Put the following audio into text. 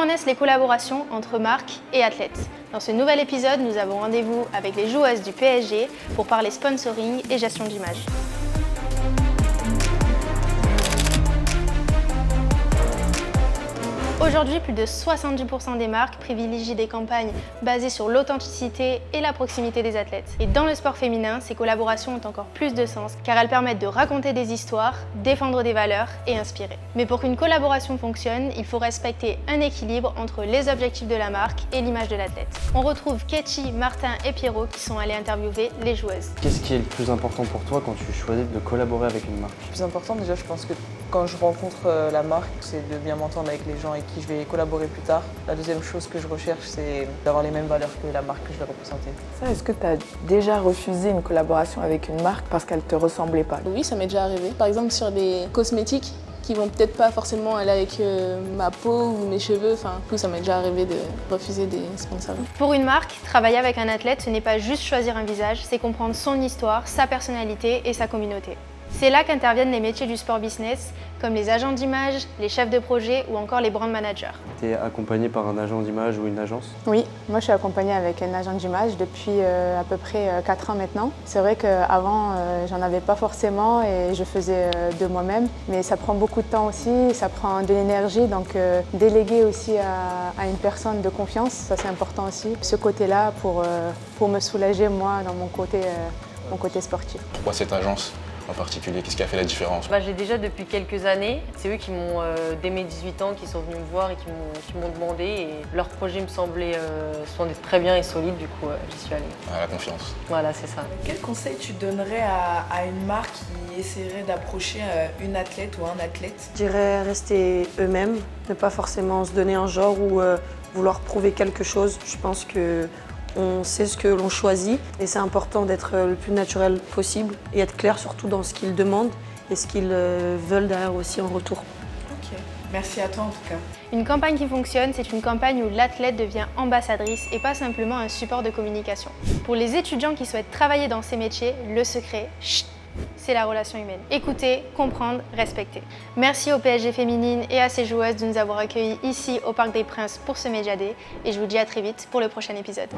Comment naissent les collaborations entre marques et athlètes? Dans ce nouvel épisode, nous avons rendez-vous avec les joueuses du PSG pour parler sponsoring et gestion d'image. Aujourd'hui, plus de 70% des marques privilégient des campagnes basées sur l'authenticité et la proximité des athlètes. Et dans le sport féminin, ces collaborations ont encore plus de sens car elles permettent de raconter des histoires, défendre des valeurs et inspirer. Mais pour qu'une collaboration fonctionne, il faut respecter un équilibre entre les objectifs de la marque et l'image de l'athlète. On retrouve Ketchi, Martin et Pierrot qui sont allés interviewer les joueuses. Qu'est-ce qui est le plus important pour toi quand tu choisis de collaborer avec une marque? Le plus important, déjà, je pense que quand je rencontre la marque, c'est de bien m'entendre avec les gens avec qui je vais collaborer plus tard. La deuxième chose que je recherche, c'est d'avoir les mêmes valeurs que la marque que je vais représenter. Est-ce que tu as déjà refusé une collaboration avec une marque parce qu'elle ne te ressemblait pas? Oui, ça m'est déjà arrivé. Par exemple, sur des cosmétiques qui vont peut-être pas forcément aller avec ma peau ou mes cheveux. Enfin, du coup, ça m'est déjà arrivé de refuser des sponsors. Pour une marque, travailler avec un athlète, ce n'est pas juste choisir un visage, c'est comprendre son histoire, sa personnalité et sa communauté. C'est là qu'interviennent les métiers du sport business, comme les agents d'image, les chefs de projet ou encore les brand managers. Tu es accompagné par un agent d'image ou une agence? Oui, moi je suis accompagnée avec un agent d'image depuis à peu près 4 ans maintenant. C'est vrai qu'avant, j'en avais pas forcément et je faisais de moi-même, mais ça prend beaucoup de temps aussi, ça prend de l'énergie, donc déléguer aussi à une personne de confiance, ça c'est important aussi. Ce côté-là pour me soulager moi dans mon côté sportif. Pourquoi cette agence en particulier? Qu'est-ce qui a fait la différence? J'ai déjà depuis quelques années. C'est eux qui m'ont, dès mes 18 ans, qui sont venus me voir et qui m'ont demandé. Et leur projet me semblait très bien et solide, du coup j'y suis allée. La confiance. Voilà, c'est ça. Quel conseil tu donnerais à une marque qui essaierait d'approcher une athlète ou un athlète? Je dirais rester eux-mêmes, ne pas forcément se donner un genre ou vouloir prouver quelque chose. Je pense qu'on sait ce que l'on choisit et c'est important d'être le plus naturel possible et être clair surtout dans ce qu'ils demandent et ce qu'ils veulent derrière aussi en retour. Ok, merci à toi en tout cas. Une campagne qui fonctionne, c'est une campagne où l'athlète devient ambassadrice et pas simplement un support de communication. Pour les étudiants qui souhaitent travailler dans ces métiers, le secret, c'est la relation humaine. Écouter, comprendre, respecter. Merci au PSG féminine et à ses joueuses de nous avoir accueillis ici au Parc des Princes pour ce Média Day et je vous dis à très vite pour le prochain épisode.